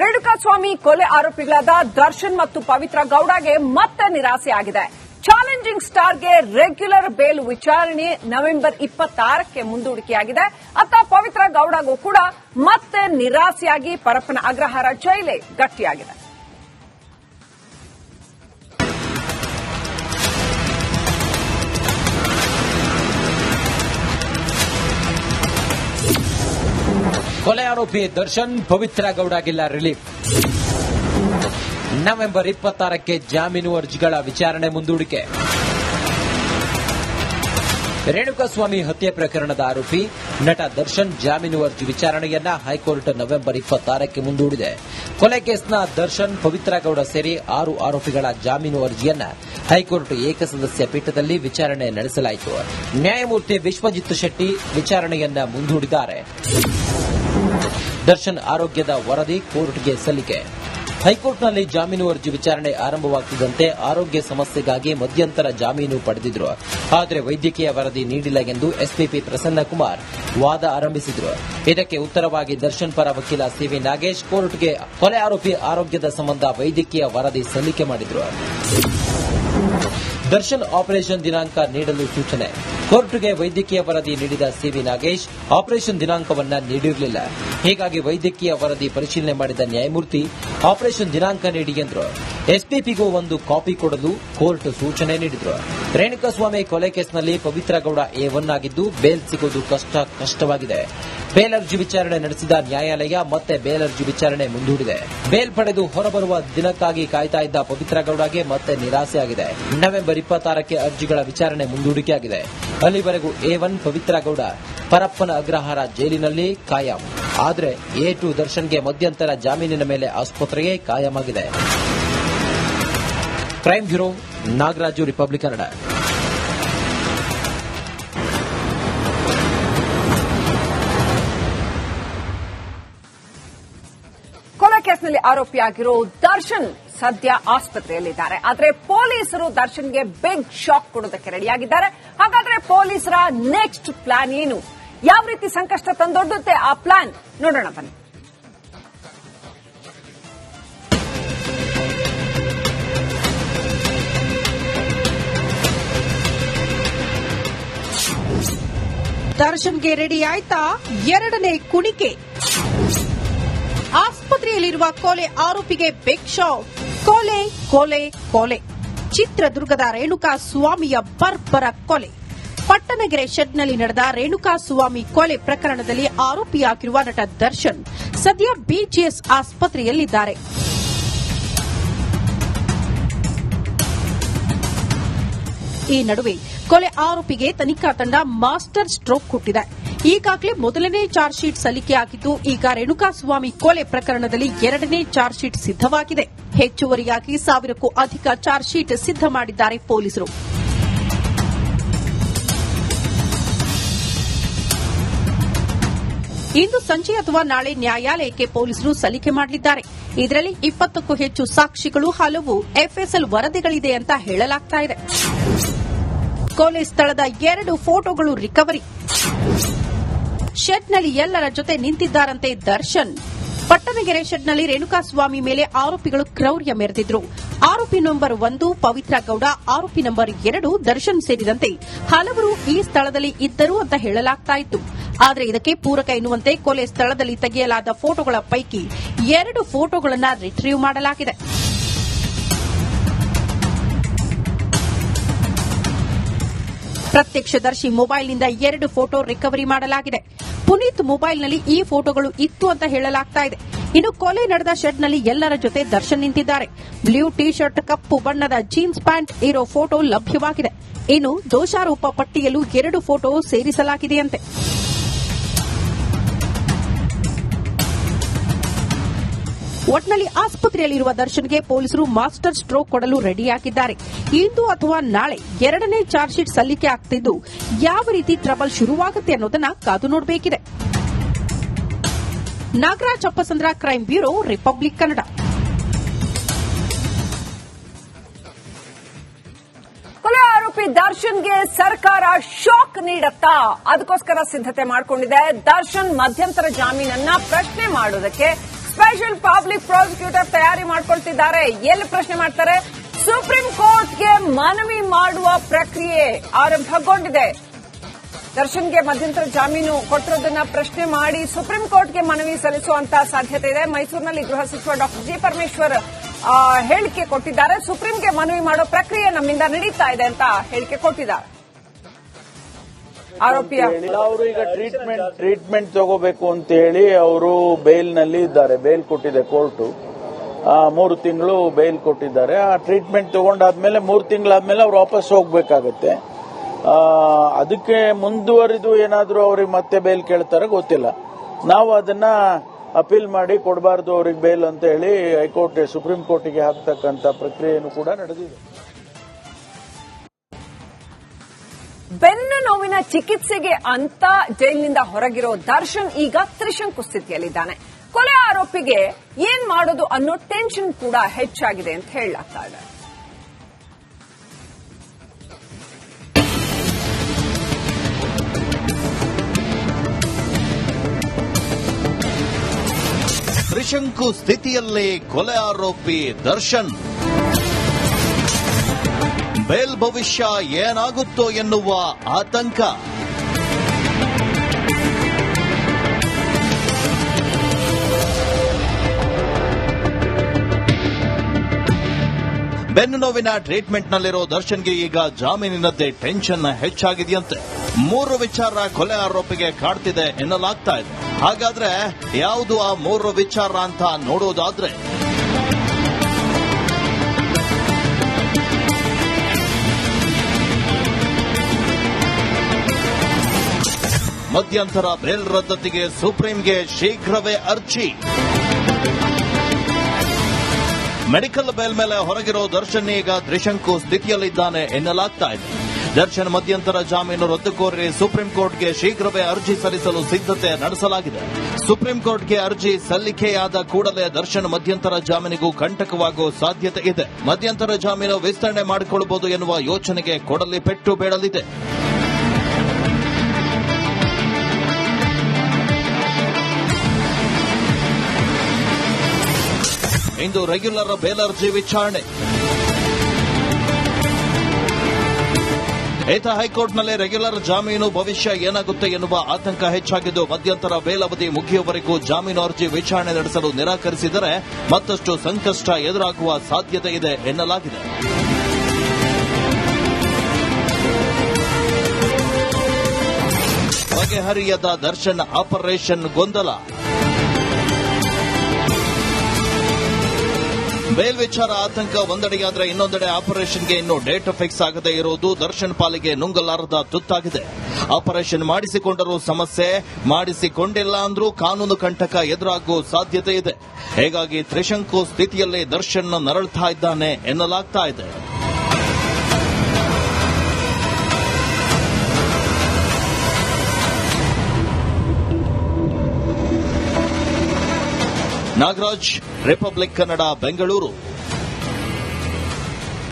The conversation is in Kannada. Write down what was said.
ರೇಣುಕಾಸ್ವಾಮಿ ಕೊಲೆ ಆರೋಪಿಗಳಾದ ದರ್ಶನ್ ಮತ್ತು ಪವಿತ್ರ ಗೌಡಗೆ ಮತ್ತೆ ನಿರಾಸೆಯಾಗಿದೆ. ಚಾಲೆಂಜಿಂಗ್ ಸ್ಟಾರ್ಗೆ ರೆಗ್ಯುಲರ್ ಬೇಲ್ ವಿಚಾರಣೆ ನವೆಂಬರ್ 26ಕ್ಕೆ ಮುಂದೂಡಿಕೆಯಾಗಿದೆ. ಅತ್ತ ಪವಿತ್ರ ಗೌಡಗೂ ಕೂಡ ಮತ್ತೆ ನಿರಾಸೆಯಾಗಿ ಪರಪ್ಪನ ಅಗ್ರಹಾರ ಜೈಲೇ ಗಟ್ಟಿಯಾಗಿದೆ. ಕೊಲೆ ಆರೋಪಿ ದರ್ಶನ್ ಪವಿತ್ರ ಗೌಡಗಿಲ್ಲ ರಿಲೀಫ್. ನವೆಂಬರ್ 26ಕ್ಕೆ ಜಾಮೀನು ಅರ್ಜಿಗಳ ವಿಚಾರಣೆ ಮುಂದೂಡಿಕೆ. ರೇಣುಕಾಸ್ವಾಮಿ ಹತ್ಯೆ ಪ್ರಕರಣದ ಆರೋಪಿ ನಟ ದರ್ಶನ್ ಜಾಮೀನು ಅರ್ಜಿ ವಿಚಾರಣೆಯನ್ನ ಹೈಕೋರ್ಟ್ ನವೆಂಬರ್ 26ಕ್ಕೆ ಮುಂದೂಡಿದೆ. ಕೊಲೆ ಕೇಸ್ನ ದರ್ಶನ್ ಪವಿತ್ರ ಗೌಡ ಸೇರಿ 6 ಆರೋಪಿಗಳ ಜಾಮೀನು ಅರ್ಜಿಯನ್ನ ಹೈಕೋರ್ಟ್ ಏಕಸದಸ್ಯ ಪೀಠದಲ್ಲಿ ವಿಚಾರಣೆ ನಡೆಸಲಾಯಿತು. ನ್ಯಾಯಮೂರ್ತಿ ವಿಶ್ವಜಿತ್ ಶೆಟ್ಟಿ ವಿಚಾರಣೆಯನ್ನ ಮುಂದೂಡಿದ್ದಾರೆ. ದರ್ಶನ್ ಆರೋಗ್ಯದ ವರದಿ ಕೋರ್ಟ್ಗೆ ಸಲ್ಲಿಕೆ. ಹೈಕೋರ್ಟ್ನಲ್ಲಿ ಜಾಮೀನು ಅರ್ಜಿ ವಿಚಾರಣೆ ಆರಂಭವಾಗುತ್ತಿದ್ದಂತೆ ಆರೋಗ್ಯ ಸಮಸ್ಯೆಗಾಗಿ ಮಧ್ಯಂತರ ಜಾಮೀನು ಪಡೆದಿದ್ರು. ಆದರೆ ವೈದ್ಯಕೀಯ ವರದಿ ನೀಡಿಲ್ಲ ಎಂದು ಎಸ್ಪಿಪಿ ಪ್ರಸನ್ನಕುಮಾರ್ ವಾದ ಆರಂಭಿಸಿದ್ರು. ಇದಕ್ಕೆ ಉತ್ತರವಾಗಿ ದರ್ಶನ್ ಪರ ವಕೀಲ ಸಿವಿ ನಾಗೇಶ್ ಕೋರ್ಟ್ಗೆ ಕೊಲೆ ಆರೋಪಿ ಆರೋಗ್ಯದ ಸಂಬಂಧ ವೈದ್ಯಕೀಯ ವರದಿ ಸಲ್ಲಿಕೆ ಮಾಡಿದ್ರು. ದರ್ಶನ್ ಆಪರೇಷನ್ ದಿನಾಂಕ ನೀಡಲು ಸೂಚನೆ. ಕೋರ್ಟ್ಗೆ ವೈದ್ಯಕೀಯ ವರದಿ ನೀಡಿದ ಸಿವಿ ನಾಗೇಶ್ ಆಪರೇಷನ್ ದಿನಾಂಕವನ್ನ ನೀಡಿರಲಿಲ್ಲ. ಹೀಗಾಗಿ ವೈದ್ಯಕೀಯ ವರದಿ ಪರಿಶೀಲನೆ ಮಾಡಿದ ನ್ಯಾಯಮೂರ್ತಿ ಆಪರೇಷನ್ ದಿನಾಂಕ ನೀಡಿ ಎಂದರು. ಎಸ್ಪಿಪಿಗೂ ಒಂದು ಕಾಪಿ ಕೊಡಲು ಕೋರ್ಟ್ ಸೂಚನೆ ನೀಡಿದ್ರು. ರೇಣುಕಾಸ್ವಾಮಿ ಕೊಲೆ ಕೇಸ್ನಲ್ಲಿ ಪವಿತ್ರ ಗೌಡ A1 ಆಗಿದ್ದು ಬೇಲ್ ಸಿಗೋದು ಕಷ್ಟವಾಗಿದೆ. ಬೇಲ್ ಅರ್ಜಿ ವಿಚಾರಣೆ ನಡೆಸಿದ ನ್ಯಾಯಾಲಯ ಮತ್ತೆ ಬೇಲ್ ಅರ್ಜಿ ವಿಚಾರಣೆ ಮುಂದೂಡಿದೆ. ಬೇಲ್ ಪಡೆದು ಹೊರಬರುವ ದಿನಕ್ಕಾಗಿ ಕಾಯ್ತಾ ಇದ್ದ ಪವಿತ್ರ ಗೌಡಗೆ ಮತ್ತೆ ನಿರಾಸೆಯಾಗಿದೆ. ನವೆಂಬರ್ 26ಕ್ಕೆ ಅರ್ಜಿಗಳ ವಿಚಾರಣೆ ಮುಂದೂಡಿಕೆಯಾಗಿದೆ. ಅಲ್ಲಿವರೆಗೂ A1 ಪವಿತ್ರ ಗೌಡ ಪರಪ್ಪನ ಅಗ್ರಹಾರ ಜೈಲಿನಲ್ಲಿ ಕಾಯಂ. ಆದರೆ A2 ದರ್ಶನ್ಗೆ ಮಧ್ಯಂತರ ಜಾಮೀನಿನ ಮೇಲೆ ಆಸ್ಪತ್ರೆಗೆ ಕಾಯಮಾಗಿದೆ. Crime bureau, Nagaraju, republic Kannada. ಕೊಲೆ ಕೇಸ್ನಲ್ಲಿ ಆರೋಪಿಯಾಗಿರೋ ದರ್ಶನ್ ಸದ್ಯ ಆಸ್ಪತ್ರೆಯಲ್ಲಿದ್ದಾರೆ. ಆದರೆ ಪೊಲೀಸರು ದರ್ಶನ್ಗೆ ಬಿಗ್ ಶಾಕ್ ಕೊಡೋದಕ್ಕೆ ರೆಡಿಯಾಗಿದ್ದಾರೆ. ಹಾಗಾದ್ರೆ ಪೊಲೀಸರ ನೆಕ್ಸ್ಟ್ ಪ್ಲಾನ್ ಏನು? ಯಾವ ರೀತಿ ಸಂಕಷ್ಟ ತಂದೊಡ್ಡುತ್ತೆ ಆ ಪ್ಲಾನ್? ನೋಡೋಣ ಬನ್ನಿ. ದರ್ಶನ್ಗೆ ರೆಡಿ ಆಯ್ತಾ ಎರಡನೇ ಕುಣಿಕೆ? ಆಸ್ಪತ್ರೆಯಲ್ಲಿರುವ ಕೊಲೆ ಆರೋಪಿಗೆ ಬಿಗ್ ಶಾಕ್. ಕೊಲೆ ಕೊಲೆ ಕೊಲೆ. ಚಿತ್ರದುರ್ಗದ ರೇಣುಕಾಸ್ವಾಮಿಯ ಬರ್ಬರ ಕೊಲೆ. ಪಟ್ಟಣಗೆರೆ ಶೆಡ್ನಲ್ಲಿ ನಡೆದ ರೇಣುಕಾಸ್ವಾಮಿ ಕೊಲೆ ಪ್ರಕರಣದಲ್ಲಿ ಆರೋಪಿಯಾಗಿರುವ ನಟ ದರ್ಶನ್ ಸದ್ಯ ಬಿಜಿಎಸ್ ಆಸ್ಪತ್ರೆಯಲ್ಲಿದ್ದಾರೆ. ಈ ನಡುವೆ ಕೊಲೆ ಆರೋಪಿಗೆ ತನಿಖಾ ತಂಡ ಮಾಸ್ಟರ್ ಸ್ಟ್ರೋಕ್ ಕೊಟ್ಟಿದೆ. ಈಗಾಗಲೇ ಮೊದಲನೇ ಚಾರ್ಜ್ ಶೀಟ್ ಸಲ್ಲಿಕೆಯಾಗಿದ್ದು, ಈಗ ರೇಣುಕಾಸ್ವಾಮಿ ಕೊಲೆ ಪ್ರಕರಣದಲ್ಲಿ ಎರಡನೇ ಚಾರ್ಜ್ ಶೀಟ್ ಸಿದ್ದವಾಗಿದೆ. ಹೆಚ್ಚುವರಿಯಾಗಿ 1000ಕ್ಕೂ ಅಧಿಕ ಚಾರ್ಜ್ ಶೀಟ್ ಸಿದ್ದ ಮಾಡಿದ್ದಾರೆ ಪೊಲೀಸರು. ಇಂದು ಸಂಜೆ ಅಥವಾ ನಾಳೆ ನ್ಯಾಯಾಲಯಕ್ಕೆ ಪೊಲೀಸರು ಸಲ್ಲಿಕೆ ಮಾಡಲಿದ್ದಾರೆ. ಇದರಲ್ಲಿ 20ಕ್ಕೂ ಹೆಚ್ಚು ಸಾಕ್ಷಿಗಳು, ಹಲವು ಎಫ್ಎಸ್ಎಲ್ ವರದಿಗಳಿದೆ ಅಂತ ಹೇಳಲಾಗ್ತಾ ಇದೆ. ಕೊಲೆ ಸ್ಥಳದ 2 ಫೋಟೋಗಳು ರಿಕವರಿ. ಶೆಡ್ನಲ್ಲಿ ಎಲ್ಲರ ಜೊತೆ ನಿಂತಿದ್ದಾರಂತೆ ದರ್ಶನ್. ಪಟ್ಟಣಗೆರೆ ಶೆಡ್ನಲ್ಲಿ ರೇಣುಕಾಸ್ವಾಮಿ ಮೇಲೆ ಆರೋಪಿಗಳು ಕ್ರೌರ್ಯ ಮೆರೆದಿದ್ರು. ಆರೋಪಿ ನಂಬರ್ 1 ಪವಿತ್ರ ಗೌಡ, ಆರೋಪಿ ನಂಬರ್ 2 ದರ್ಶನ್ ಸೇರಿದಂತೆ ಹಲವರು ಈ ಸ್ಥಳದಲ್ಲಿ ಇದ್ದರು ಅಂತ ಹೇಳಲಾಗ್ತಾ ಇತ್ತು. ಆದರೆ ಇದಕ್ಕೆ ಪೂರಕ ಎನ್ನುವಂತೆ ಕೊಲೆ ಸ್ಥಳದಲ್ಲಿ ತೆಗೆಯಲಾದ ಫೋಟೋಗಳ ಪೈಕಿ 2 ಫೋಟೋಗಳನ್ನು ರಿಟ್ರೀವ್ ಮಾಡಲಾಗಿದೆ. ಪ್ರತ್ಯಕ್ಷದರ್ಶಿ ಮೊಬೈಲ್ನಿಂದ 2 ಫೋಟೋ ರಿಕವರಿ ಮಾಡಲಾಗಿದೆ. ಪುನೀತ್ ಮೊಬೈಲ್ನಲ್ಲಿ ಈ ಫೋಟೋಗಳು ಇತ್ತು ಅಂತ ಹೇಳಲಾಗ್ತಾ ಇದೆ. ಇನ್ನು ಕೊಲೆ ನಡೆದ ಶೆಡ್ನಲ್ಲಿ ಎಲ್ಲರ ಜೊತೆ ದರ್ಶನ್ ನಿಂತಿದ್ದಾರೆ. ಬ್ಲೂ ಟಿ ಶರ್ಟ್, ಕಪ್ಪು ಬಣ್ಣದ ಜೀನ್ಸ್ ಪ್ಯಾಂಟ್ ಇರೋ ಫೋಟೋ ಲಭ್ಯವಾಗಿದೆ. ಇನ್ನು ದೋಷಾರೋಪ ಪಟ್ಟಿಯಲ್ಲೂ 2 ಫೋಟೋ ಸೇರಿಸಲಾಗಿದೆಯಂತೆ. ಒಟ್ನಲ್ಲಿ ಆಸ್ಪತ್ರೆಯಲ್ಲಿರುವ ದರ್ಶನ್ಗೆ ಪೊಲೀಸರು ಮಾಸ್ಟರ್ ಸ್ಟ್ರೋಕ್ ಕೊಡಲು ರೆಡಿಯಾಗಿದ್ದಾರೆ. ಇಂದು ಅಥವಾ ನಾಳೆ ಎರಡನೇ ಚಾರ್ಜ್ ಶೀಟ್ ಸಲ್ಲಿಕೆ ಆಗ್ತಿದ್ದು, ಯಾವ ರೀತಿ ಟ್ರಬಲ್ ಶುರುವಾಗುತ್ತೆ ಅನ್ನೋದನ್ನ ಕಾದು ನೋಡಬೇಕಿದೆ. Nagaraj Appasandra, crime bureau, republic Kannada. ಕೊಲೆ ಆರೋಪಿ ದರ್ಶನ್ಗೆ ಸರ್ಕಾರ ಶಾಕ್ ನೀಡತ್ತಾ? ಅದಕ್ಕೋಸ್ಕರ ಸಿದ್ಧತೆ ಮಾಡಿಕೊಂಡಿದೆ. ದರ್ಶನ್ ಮಧ್ಯಂತರ ಜಾಮೀನನ್ನ ಪ್ರಶ್ನೆ ಮಾಡೋದಕ್ಕೆ ಸ್ಪೆಷಲ್ ಪಬ್ಲಿಕ್ ಪ್ರಾಸಿಕ್ಯೂಟರ್ ತಯಾರಿ ಮಾಡಿಕೊಳ್ತಿದ್ದಾರೆ. ಎಲ್ಲಿ ಪ್ರಶ್ನೆ ಮಾಡ್ತಾರೆ? ಸುಪ್ರೀಂ ಕೋರ್ಟ್ಗೆ ಮನವಿ ಮಾಡುವ ಪ್ರಕ್ರಿಯೆ ಆರಂಭಗೊಂಡಿದೆ. ದರ್ಶನ್ಗೆ ಮಧ್ಯಂತರ ಜಾಮೀನು ಕೊಟ್ಟಿರೋದನ್ನ ಪ್ರಶ್ನೆ ಮಾಡಿ ಸುಪ್ರೀಂ ಕೋರ್ಟ್ಗೆ ಮನವಿ ಸಲ್ಲಿಸುವಂತಹ ಸಾಧ್ಯತೆ ಇದೆ. ಮೈಸೂರಿನಲ್ಲಿ ಗೃಹ ಸಚಿವ ಡಾ ಜಿ ಪರಮೇಶ್ವರ್ ಹೇಳಿಕೆ ಕೊಟ್ಟಿದ್ದಾರೆ. ಸುಪ್ರೀಂಗೆ ಮನವಿ ಮಾಡೋ ಪ್ರಕ್ರಿಯೆ ನಮ್ಮಿಂದ ನಡೀತಾ ಇದೆ ಅಂತ ಹೇಳಿಕೆ ಕೊಟ್ಟಿದ್ದಾರೆ. ಆರೋಪಿಯ ಅವರು ಈಗ ಟ್ರೀಟ್ಮೆಂಟ್ ತಗೋಬೇಕು ಅಂತ ಹೇಳಿ ಅವರು ಬೇಲ್ನಲ್ಲಿ ಇದ್ದಾರೆ. ಬೇಲ್ ಕೊಟ್ಟಿದೆ ಕೋರ್ಟು. 3 ತಿಂಗಳು ಬೇಲ್ ಕೊಟ್ಟಿದ್ದಾರೆ. ಆ ಟ್ರೀಟ್ಮೆಂಟ್ ತಗೊಂಡಾದ್ಮೇಲೆ 3 ತಿಂಗಳಾದ್ಮೇಲೆ ಅವ್ರು ವಾಪಸ್ ಹೋಗ್ಬೇಕಾಗತ್ತೆ. ಅದಕ್ಕೆ ಮುಂದುವರಿದು ಏನಾದರೂ ಅವ್ರಿಗೆ ಮತ್ತೆ ಬೇಲ್ ಕೇಳ್ತಾರೆ ಗೊತ್ತಿಲ್ಲ. ನಾವು ಅದನ್ನ ಅಪೀಲ್ ಮಾಡಿ ಕೊಡಬಾರ್ದು ಅವ್ರಿಗೆ ಬೇಲ್ ಅಂತ ಹೇಳಿ ಹೈಕೋರ್ಟ್ ಸುಪ್ರೀಂ ಕೋರ್ಟಿಗೆ ಹಾಕ್ತಕ್ಕಂಥ ಪ್ರಕ್ರಿಯೆಯನ್ನು ಕೂಡ ನಡೆದಿದೆ. ಬೆನ್ನು ನೋವಿನ ಚಿಕಿತ್ಸೆಗೆ ಅಂತ ಜೈಲಿನಿಂದ ಹೊರಗಿರೋ ದರ್ಶನ್ ಈಗ ತ್ರಿಶಂಕು ಸ್ಥಿತಿಯಲ್ಲಿದ್ದಾನೆ. ಕೊಲೆ ಆರೋಪಿಗೆ ಏನ್ ಮಾಡೋದು ಅನ್ನೋ ಟೆನ್ಷನ್ ಕೂಡ ಹೆಚ್ಚಾಗಿದೆ ಅಂತ ಹೇಳಲಾಗ್ತಾ ಇದೆ. ತ್ರಿಶಂಕು ಸ್ಥಿತಿಯಲ್ಲಿ ಕೊಲೆ ಆರೋಪಿ ದರ್ಶನ್. ಬೇಲ್ ಭವಿಷ್ಯ ಏನಾಗುತ್ತೋ ಎನ್ನುವ ಆತಂಕ. ಬೆನ್ನು ನೋವಿನ ಟ್ರೀಟ್ಮೆಂಟ್ನಲ್ಲಿರೋ ದರ್ಶನ್ಗೆ ಈಗ ಜಾಮೀನಿನದ್ದೇ ಟೆನ್ಷನ್ ಹೆಚ್ಚಾಗಿದೆಯಂತೆ. 3 ವಿಚಾರ ಕೊಲೆ ಆರೋಪಿಗೆ ಕಾಡ್ತಿದೆ ಎನ್ನಲಾಗ್ತಾ ಇದೆ. ಹಾಗಾದ್ರೆ ಯಾವುದು ಆ 3 ವಿಚಾರ ಅಂತ ನೋಡೋದಾದ್ರೆ, ಮಧ್ಯಂತರ ಬೇಲ್ ರದ್ದತಿಗೆ ಸುಪ್ರೀಂಗೆ ಶೀಘ್ರವೇ ಅರ್ಜಿ. ಮೆಡಿಕಲ್ ಬೇಲ್ ಮೇಲೆ ಹೊರಗಿರೋ ದರ್ಶನ್ ಈಗ ತ್ರಿಶಂಕು ಸ್ಥಿತಿಯಲ್ಲಿದ್ದಾನೆ ಎನ್ನಲಾಗ್ತಾ ಇದೆ. ದರ್ಶನ್ ಮಧ್ಯಂತರ ಜಾಮೀನು ರದ್ದು ಕೋರಿ ಸುಪ್ರೀಂ ಕೋರ್ಟ್ಗೆ ಶೀಘ್ರವೇ ಅರ್ಜಿ ಸಲ್ಲಿಸಲು ಸಿದ್ದತೆ ನಡೆಸಲಾಗಿದೆ. ಸುಪ್ರೀಂ ಕೋರ್ಟ್ಗೆ ಅರ್ಜಿ ಸಲ್ಲಿಕೆಯಾದ ಕೂಡಲೇ ದರ್ಶನ್ ಮಧ್ಯಂತರ ಜಾಮೀನಿಗೂ ಕಂಟಕವಾಗುವ ಸಾಧ್ಯತೆ ಇದೆ. ಮಧ್ಯಂತರ ಜಾಮೀನು ವಿಸ್ತರಣೆ ಮಾಡಿಕೊಳ್ಳಬಹುದು ಎನ್ನುವ ಯೋಚನೆಗೆ ಕೊಡಲಿ ಪೆಟ್ಟು ಬೀಳಲಿದೆ. ಇಂದು ರೆಗ್ಯುಲರ್ ಬೇಲ್ ಅರ್ಜಿ ವಿಚಾರಣೆ. ಹೈಕೋರ್ಟ್ನಲ್ಲಿ ರೆಗ್ಯುಲರ್ ಜಾಮೀನು ಭವಿಷ್ಯ ಏನಾಗುತ್ತೆ ಎನ್ನುವ ಆತಂಕ ಹೆಚ್ಚಾಗಿದ್ದು, ಮಧ್ಯಂತರ ಬೇಲ್ ಅವಧಿ ಮುಗಿಯುವವರೆಗೂ ಜಾಮೀನು ಅರ್ಜಿ ವಿಚಾರಣೆ ನಡೆಸಲು ನಿರಾಕರಿಸಿದರೆ ಮತ್ತಷ್ಟು ಸಂಕಷ್ಟ ಎದುರಾಗುವ ಸಾಧ್ಯತೆ ಇದೆ ಎನ್ನಲಾಗಿದೆ. ಬಗೆಹರಿಯದ ದರ್ಶನ್ ಆಪರೇಷನ್ ಗೊಂದಲ. ಬೇಲ್ ವಿಚಾರ ಆತಂಕ ಒಂದೆಡೆಯಾದರೆ ಇನ್ನೊಂದೆಡೆ ಆಪರೇಷನ್ಗೆ ಇನ್ನೂ ಡೇಟ್ ಫಿಕ್ಸ್ ಆಗದೇ ಇರುವುದು ದರ್ಶನ್ ಪಾಲಿಗೆ ನುಂಗಲಾರದ ತುತ್ತಾಗಿದೆ. ಆಪರೇಷನ್ ಮಾಡಿಸಿಕೊಂಡರೂ ಸಮಸ್ಯೆ, ಮಾಡಿಸಿಕೊಂಡಿಲ್ಲ ಅಂದ್ರೂ ಕಾನೂನು ಕಂಟಕ ಎದುರಾಗುವ ಸಾಧ್ಯತೆ ಇದೆ. ಹೀಗಾಗಿ ತ್ರಿಶಂಕು ಸ್ಥಿತಿಯಲ್ಲಿ ದರ್ಶನ್ ನರಳ್ತಾ ಇದ್ದಾನೆ ಎನ್ನಲಾಗ್ತಾ ಇದೆ. ನಾಗರಾಜ್, ರಿಪಬ್ಲಿಕ್ ಕನ್ನಡ, ಬೆಂಗಳೂರು.